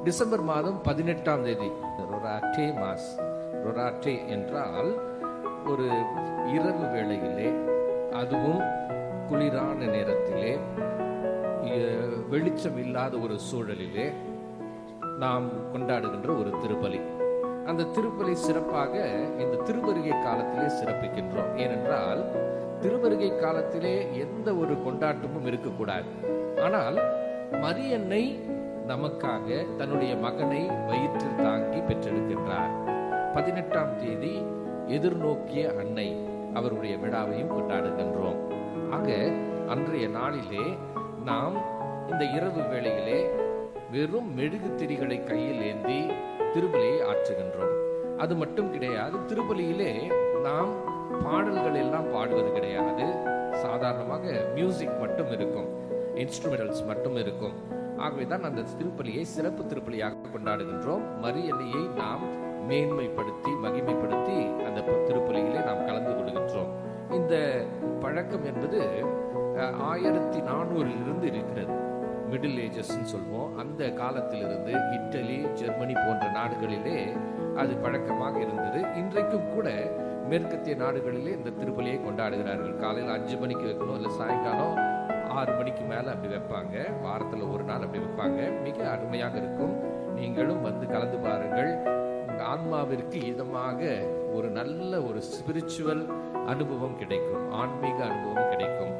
December மாதம் 18ஆம் தேதி ரொராட்டே mass. ரொராட்டே என்றால் ஒரு இரவு வேளையிலே, அதுவும் குளிரான நேரத்திலே, வெளிச்சம் இல்லாத ஒரு சூழலிலே நாம் கொண்டாடுகின்ற ஒரு திருப்பலி. அந்த திருப்பலி சிறப்பாக இந்த திருவருகை காலத்திலே சிறப்பிக்கின்றோம். ஏனென்றால் திருவருகை காலத்திலே எந்த ஒரு கொண்டாட்டமும் இருக்கக்கூடாது. ஆனால் மரியன்னை நமக்காக தன்னுடைய மகனை வயிற்றில் தாங்கி பெற்றெடுக்கின்றார். 18ஆம் தேதி எதிர்நோக்கிய அன்னை அவருடைய விழாவையும் கொண்டாடுகின்றோம். ஆக அன்றைய நாளிலே நாம் இந்த இரவு வேளையிலே வெறும் மெழுகு திரிகளை கையில் ஏந்தி திருப்பலியை ஆற்றுகின்றோம். அது மட்டும் கிடையாது, திருப்பலியிலே நாம் பாடல்கள் எல்லாம் பாடுவது கிடையாது. சாதாரணமாக மியூசிக் மட்டும் இருக்கும், இன்ஸ்ட்ருமெண்டல்ஸ் மட்டும் இருக்கும். ஆகவேதான் அந்த திருப்பலியை சிறப்பு திருப்பலியாக கொண்டாடுகின்றோம். மரியன்னையை நாம் மேன்மைப்படுத்தி மகிமைப்படுத்தி அந்த திருப்பலியிலே நாம் கலந்து கொள்கின்றோம். இந்த பழக்கம் என்பது 1400 இருக்கிறது. மிடில் ஏஜஸ் சொல்வோம். அந்த காலத்திலிருந்து இட்டலி, ஜெர்மனி போன்ற நாடுகளிலே அது பழக்கமாக இருந்தது. இன்றைக்கும் கூட மேற்கத்திய நாடுகளிலே இந்த திருப்பலியை கொண்டாடுகிறார்கள். காலையில் 5 மணிக்கு வைக்கணும், இல்லை சாயங்காலம் 6 மணிக்கு மேலே அப்படி வைப்பாங்க. வாரத்தில் ஒரு நாள் அப்படி வைப்பாங்க. மிக அருமையாக இருக்கும். நீங்களும் வந்து கலந்து பாருங்கள். உங்கள் ஆன்மாவிற்கு இதமாக ஒரு நல்ல ஒரு ஸ்பிரிச்சுவல் அனுபவம் கிடைக்கும், ஆன்மீக அனுபவம் கிடைக்கும்.